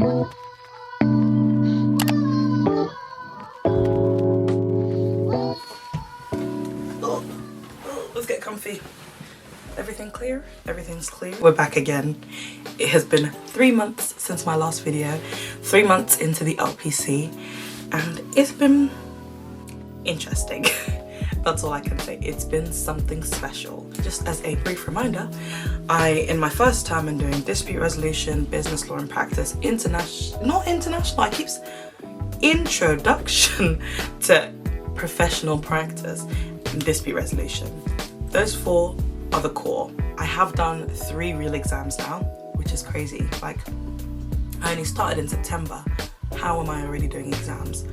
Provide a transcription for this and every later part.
Let's get comfy. Everything clear? Everything's clear. We're back again. It has been 3 months since my last video, 3 months into the LPC, and it's been interesting. That's all I can say. It's been something special. Just as a brief reminder, in my first term in doing dispute resolution, business law and practice, introduction to professional practice and dispute resolution. Those 4 are the core. I have done 3 real exams now, which is crazy. Like, I only started in September. How am I already doing exams?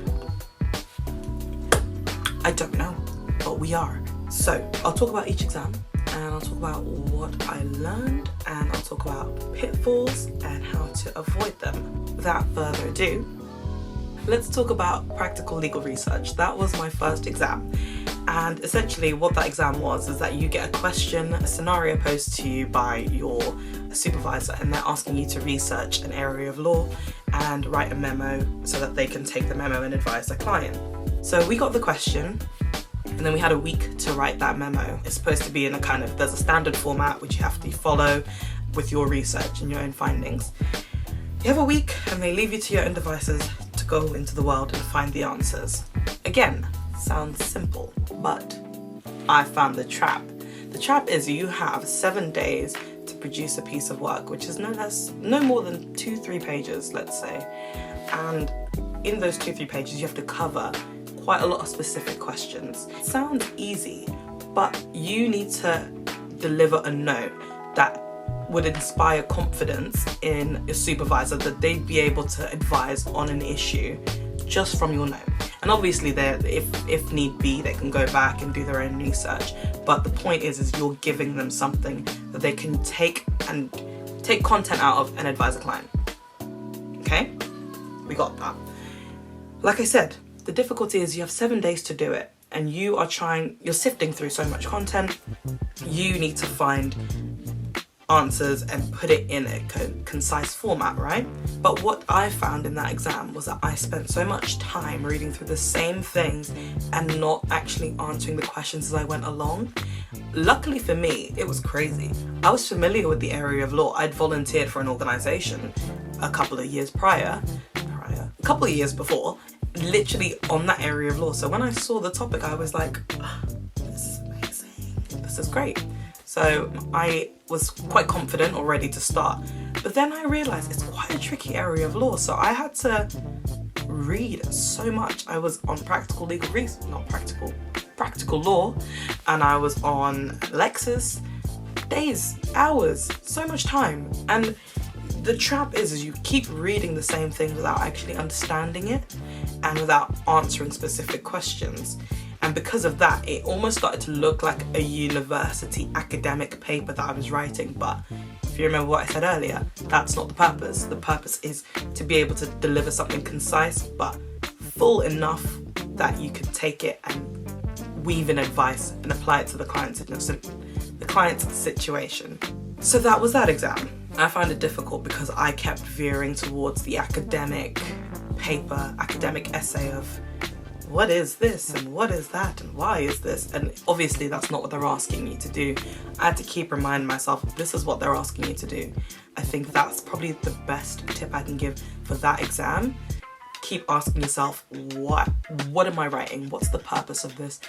I don't know, but we are. So I'll talk about each exam, and I'll talk about what I learned, and I'll talk about pitfalls and how to avoid them. Without further ado, let's talk about practical legal research. That was my first exam. And essentially what that exam was is that you get a question, a scenario posed to you by your supervisor, and they're asking you to research an area of law and write a memo so that they can take the memo and advise their client. So we got the question, and then we had a week to write that memo. It's supposed to be in there's a standard format which you have to follow with your research and your own findings. You have a week and they leave you to your own devices to go into the world and find the answers. Again, sounds simple, but I found the trap. The trap is you have 7 days to produce a piece of work, which is no more than 2-3 pages, let's say. And in those 2-3 pages, you have to cover quite a lot of specific questions. It sounds easy, but you need to deliver a note that would inspire confidence in your supervisor that they'd be able to advise on an issue just from your note. And obviously, if need be, they can go back and do their own research. But the point is you're giving them something that they can take content out of and advise a client. Okay? We got that. Like I said, the difficulty is you have 7 days to do it, and you're sifting through so much content. You need to find answers and put it in a concise format, right? But what I found in that exam was that I spent so much time reading through the same things and not actually answering the questions as I went along. Luckily for me, it was crazy. I was familiar with the area of law. I'd volunteered for an organisation a couple of years before, literally on that area of law. So when I saw the topic, I was like, oh, this is amazing. This is great. So I was quite confident already to start. But then I realised it's quite a tricky area of law. So I had to read so much. I was on practical legal research, practical law, and I was on Lexis, days, hours, so much time. And the trap is you keep reading the same thing without actually understanding it and without answering specific questions. And because of that, it almost started to look like a university academic paper that I was writing. But if you remember what I said earlier, that's not the purpose. The purpose is to be able to deliver something concise but full enough that you can take it and weave in advice and apply it to the client's situation. So that was that exam. I found it difficult because I kept veering towards the academic paper, academic essay of what is this and what is that and why is this, and obviously that's not what they're asking you to do. I had to keep reminding myself this is what they're asking you to do. I think that's probably the best tip I can give for that exam. Keep asking yourself, what am I writing? What's the purpose of this?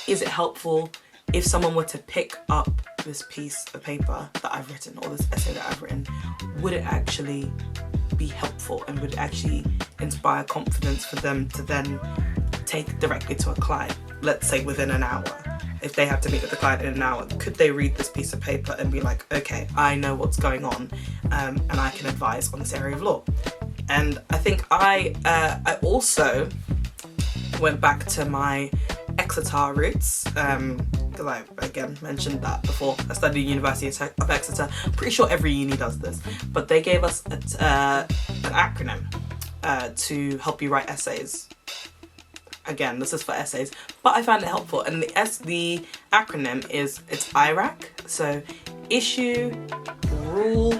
Is it helpful? If someone were to pick up this piece of paper that I've written or this essay that I've written, would it actually be helpful and would it actually inspire confidence for them to then take directly to a client, let's say within an hour? If they had to meet with the client in an hour, could they read this piece of paper and be like, okay, I know what's going on, and I can advise on this area of law? And I think I also went back to my Exeter roots, because I again mentioned that before. I studied at the University of Exeter. I'm pretty sure every uni does this, but they gave us an acronym to help you write essays. Again, this is for essays, but I found it helpful. And the acronym it's IRAC, so issue, rule,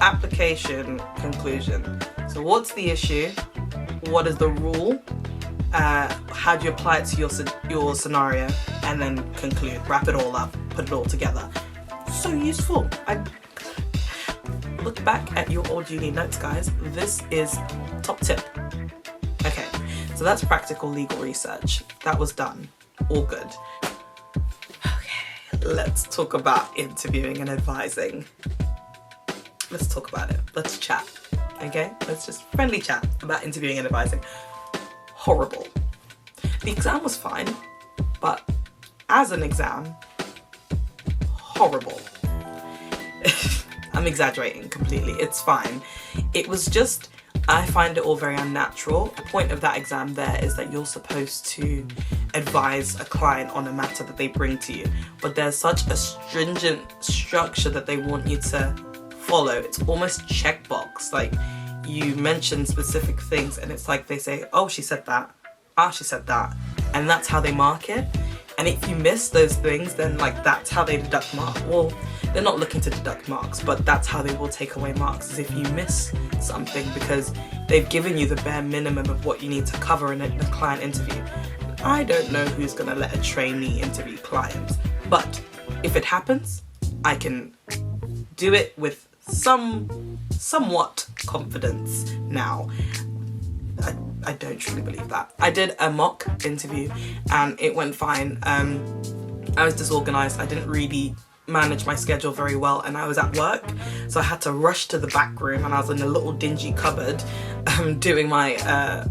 application, conclusion. So what's the issue? What is the rule? How do you apply it to your scenario? And then conclude, wrap it all up, put it all together. So useful. I look back at your old uni notes, guys. This is top tip. Okay, so that's practical legal research. That was done. All good. Okay, let's talk about interviewing and advising. Let's talk about it. Let's chat. Okay, let's just friendly chat about interviewing and advising. Horrible. The exam was fine, but as an exam, horrible. I'm exaggerating completely. It's fine. It was just, I find it all very unnatural. The point of that exam there is that you're supposed to advise a client on a matter that they bring to you, but there's such a stringent structure that they want you to follow. It's almost checkbox. Like, you mention specific things and it's like they say, oh, she said that, ah, she said that, and that's how they mark it. And if you miss those things, then like that's how they deduct marks. Well, they're not looking to deduct marks, but that's how they will take away marks, is if you miss something, because they've given you the bare minimum of what you need to cover in a client interview. I don't know who's gonna let a trainee interview clients, but if it happens, I can do it with somewhat confidence now. I don't truly believe that. I did a mock interview and it went fine. I was disorganized. I didn't really manage my schedule very well and I was at work, so I had to rush to the back room and I was in a little dingy cupboard doing my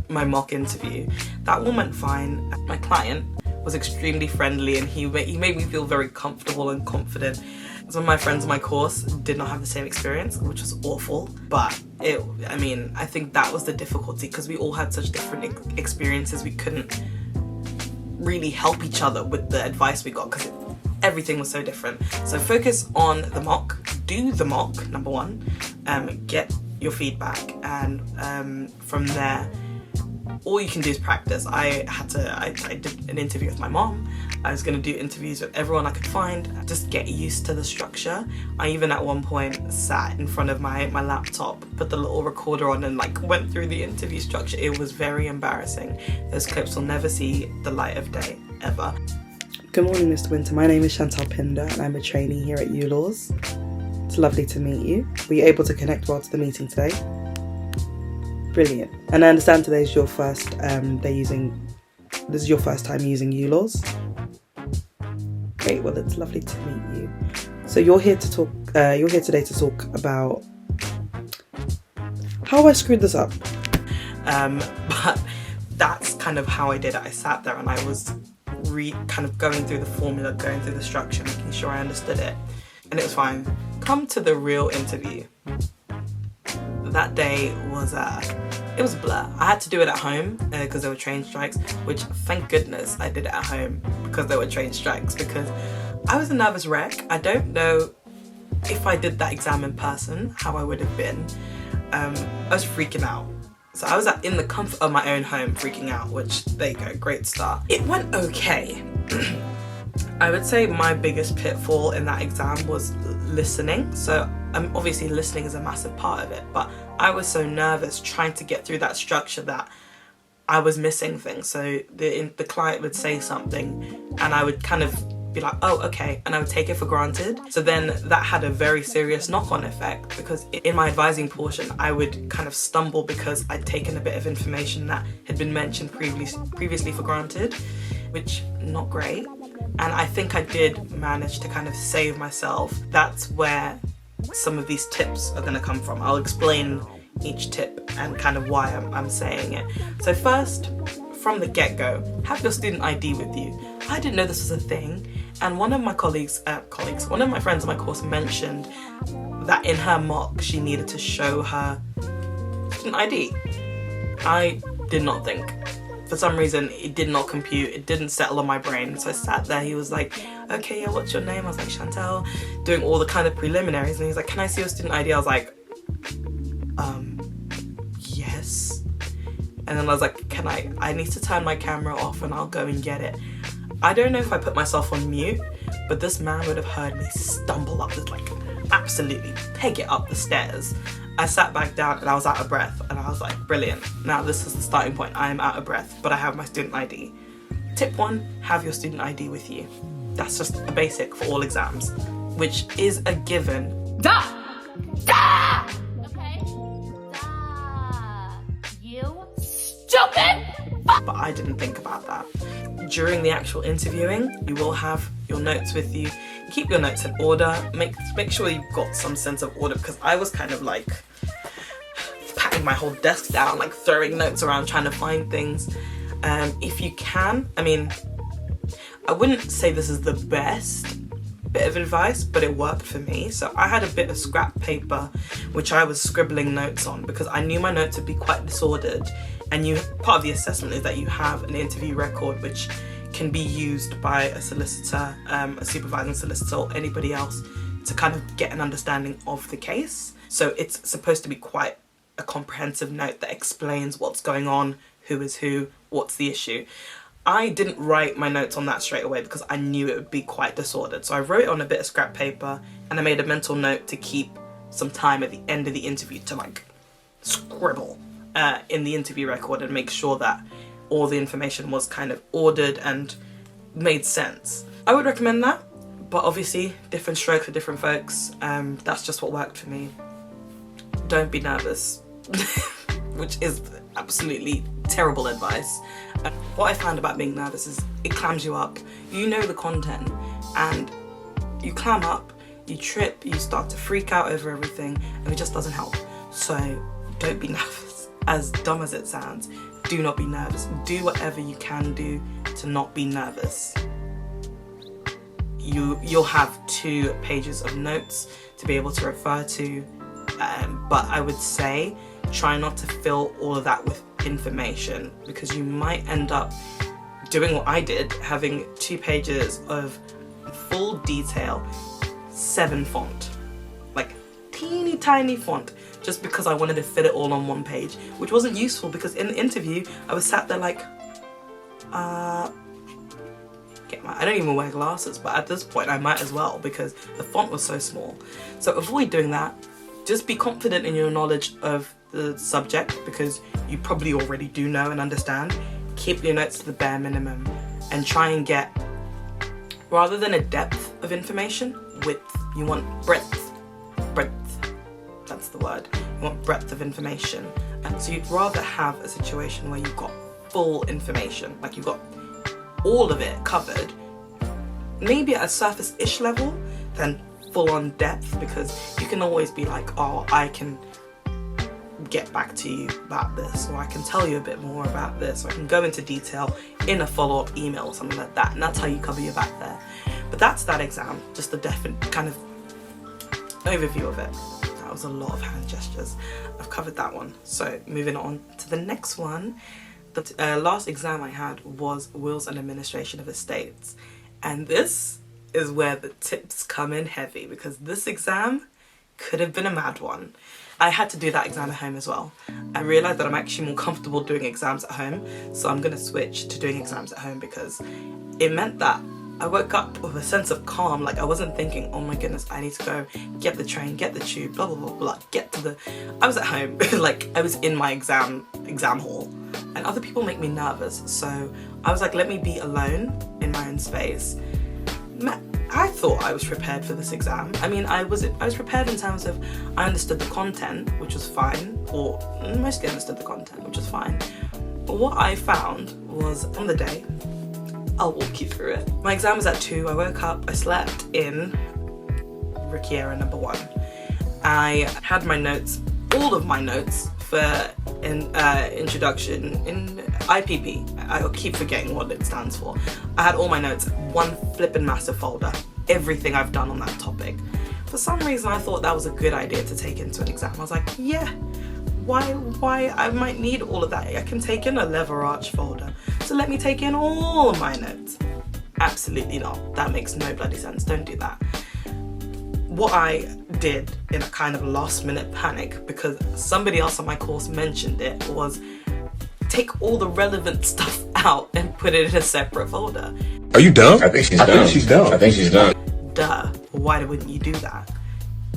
mock interview. That one went fine. My client was extremely friendly and he made me feel very comfortable and confident. Some of my friends in my course did not have the same experience, which was awful, but I think that was the difficulty, because we all had such different experiences. We couldn't really help each other with the advice we got because everything was so different. So focus on the mock, do the mock, number one, get your feedback, and from there, all you can do is practice. I did an interview with my mom. I was going to do interviews with everyone I could find. Just get used to the structure. I even at one point sat in front of my laptop, put the little recorder on and like went through the interview structure. It was very embarrassing. Those clips will never see the light of day, ever. Good morning, Mr. Winter. My name is Chantal Pinder and I'm a trainee here at ULaws. It's lovely to meet you. Were you able to connect well to the meeting today? Brilliant. And I understand today is your first this is your first time using ULaws. Great, well, it's lovely to meet you. So you're here today to talk about how I screwed this up. But that's kind of how I did it. I sat there and I was kind of going through the formula, going through the structure, making sure I understood it, and it was fine. Come to the real interview. That day was it was a blur. I had to do it at home because there were train strikes, which thank goodness I did it at home because there were train strikes, because I was a nervous wreck. I don't know if I did that exam in person how I would have been. I was freaking out. So I was in the comfort of my own home freaking out, which, there you go, great start. It went okay. I would say my biggest pitfall in that exam was listening. So obviously listening is a massive part of it, but I was so nervous trying to get through that structure that I was missing things. So the client would say something and I would kind of be like, oh, okay, and I would take it for granted. So then that had a very serious knock-on effect, because in my advising portion I would kind of stumble because I'd taken a bit of information that had been mentioned previously for granted, which not great. And I think I did manage to kind of save myself. That's where some of these tips are going to come from. I'll explain each tip and kind of why I'm saying it. So first, from the get-go, have your student ID with you. I didn't know this was a thing, and one of my one of my friends in my course mentioned that in her mock she needed to show her student ID. I did not think. For some reason, it did not compute, it didn't settle on my brain. So I sat there, he was like, okay, yeah, what's your name? I was like, Chantal, doing all the kind of preliminaries. And he was like, can I see your student ID? I was like, yes. And then I was like, I need to turn my camera off and I'll go and get it. I don't know if I put myself on mute, but this man would have heard me stumble up, like absolutely peg it up the stairs. I sat back down and I was out of breath, and I was like, brilliant. Now this is the starting point. I am out of breath, but I have my student ID. Tip 1, have your student ID with you. That's just a basic for all exams, which is a given. Duh! Duh! Okay? Duh! You stupid! But I didn't think about that. During the actual interviewing, you will have your notes with you. Keep your notes in order. Make sure you've got some sense of order, because I was kind of like patting my whole desk down, like throwing notes around, trying to find things. If you can, I mean, I wouldn't say this is the best bit of advice, but it worked for me. So I had a bit of scrap paper which I was scribbling notes on, because I knew my notes would be quite disordered, and part of the assessment is that you have an interview record which can be used by a solicitor, a supervising solicitor, or anybody else to kind of get an understanding of the case. So it's supposed to be quite a comprehensive note that explains what's going on, who is who, what's the issue. I didn't write my notes on that straight away because I knew it would be quite disordered. So I wrote it on a bit of scrap paper, and I made a mental note to keep some time at the end of the interview to like scribble in the interview record and make sure that all the information was kind of ordered and made sense. I would recommend that, but obviously different strokes for different folks. That's just what worked for me. Don't be nervous, which is absolutely terrible advice. What I found about being nervous is it clams you up. You know the content and you clam up, you trip, you start to freak out over everything, and it just doesn't help. So don't be nervous. As dumb as it sounds, do not be nervous. Do whatever you can do to not be nervous. You'll have 2 pages of notes to be able to refer to, but I would say try not to fill all of that with information, because you might end up doing what I did, having 2 pages of full detail, 7 font, like teeny tiny font, just because I wanted to fit it all on 1 page, which wasn't useful, because in the interview I was sat there like, I don't even wear glasses, but at this point I might as well, because the font was so small. So avoid doing that. Just be confident in your knowledge of the subject, because you probably already do know and understand. Keep your notes to the bare minimum and try and get, rather than a depth of information, width. You want breadth, that's the word. You want breadth of information. And so you'd rather have a situation where you've got full information, like you've got all of it covered, maybe at a surface-ish level, than full-on depth, because you can always be like, oh, I can get back to you about this, or I can tell you a bit more about this, or I can go into detail in a follow-up email or something like that, and that's how you cover your back there. But that's that exam, just the definite kind of overview of it. That was a lot of hand gestures. I've covered that one. So moving on to the next one. The last exam I had was Wills and Administration of Estates, and this is where the tips come in heavy, because this exam could have been a mad one. I had to do that exam at home as well. I realised that I'm actually more comfortable doing exams at home, so I'm going to switch to doing exams at home, because it meant that I woke up with a sense of calm. Like, I wasn't thinking, oh my goodness, I need to go get the train, get the tube, blah blah blah blah, get to the... I was at home, like I was in my exam hall, and other people make me nervous, so I was like, let me be alone in my own space. I thought I was prepared for this exam. I mean, I was prepared in terms of I understood the content, which was fine, or mostly understood the content, which was fine. But what I found was, on the day, I'll walk you through it. My exam was at 2, I woke up, I slept in Rikiera number 1. I had my notes, all of my notes for introduction in IPP. I keep forgetting what it stands for. I had all my notes, one flippin' massive folder, everything I've done on that topic. For some reason I thought that was a good idea to take into an exam. I was like, yeah, why I might need all of that. I can take in a lever arch folder, so let me take in all of my notes. Absolutely not. That makes no bloody sense. Don't do that. What I did in a kind of last minute panic, because somebody else on my course mentioned it, was take all the relevant stuff out and put it in a separate folder. Are you dumb? I think she's dumb. I think she's dumb. I think she's dumb. Duh. Why wouldn't you do that?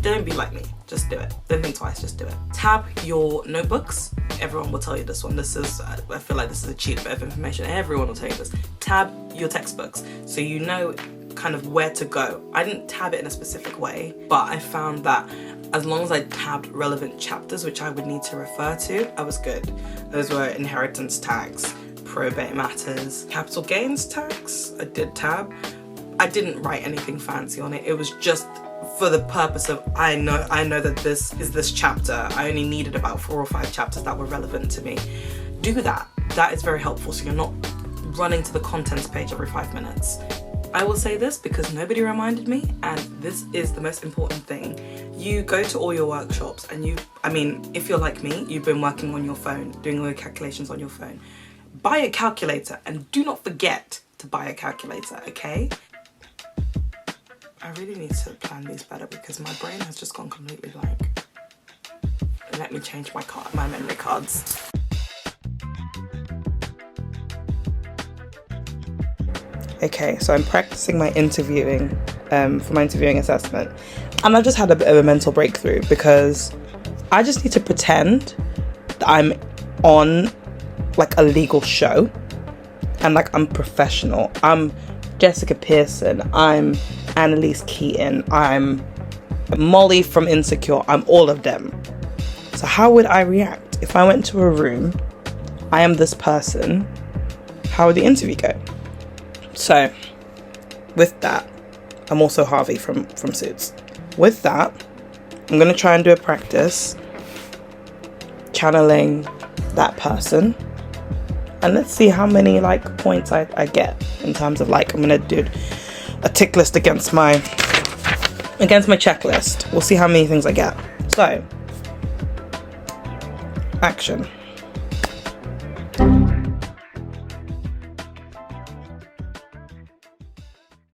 Don't be like me. Just do it. Don't think twice, just do it. Tab your notebooks. Everyone will tell you this one. This is, I feel like this is a cheat bit of information. Everyone will tell you this. Tab your textbooks so you know kind of where to go. I didn't tab it in a specific way, but I found that as long as I tabbed relevant chapters which I would need to refer to, I was good. Those were inheritance tax, probate matters, capital gains tax, I did tab. I didn't write anything fancy on it. It was just for the purpose of I know that this is this chapter. I only needed about 4 or 5 chapters that were relevant to me. Do that. That is very helpful so you're not running to the contents page every 5 minutes. I will say this because nobody reminded me, and this is the most important thing. You go to all your workshops and if you're like me, you've been working on your phone, doing all your calculations on your phone. Buy a calculator and do not forget to buy a calculator, okay? I really need to plan these better because my brain has just gone completely blank. Let me change my memory cards. Okay, so I'm practicing my interviewing for my interviewing assessment, and I've just had a bit of a mental breakthrough because I just need to pretend that I'm on like a legal show and like I'm professional. I'm Jessica Pearson, I'm Annalise Keaton, I'm Molly from Insecure, I'm all of them. So how would I react if I went to a room, I am this person, how would the interview go? So, with that, I'm also Harvey from Suits. With that, I'm going to try and do a practice channeling that person. And let's see how many like points I get in terms of like, I'm going to do a tick list against my checklist. We'll see how many things I get. So, action.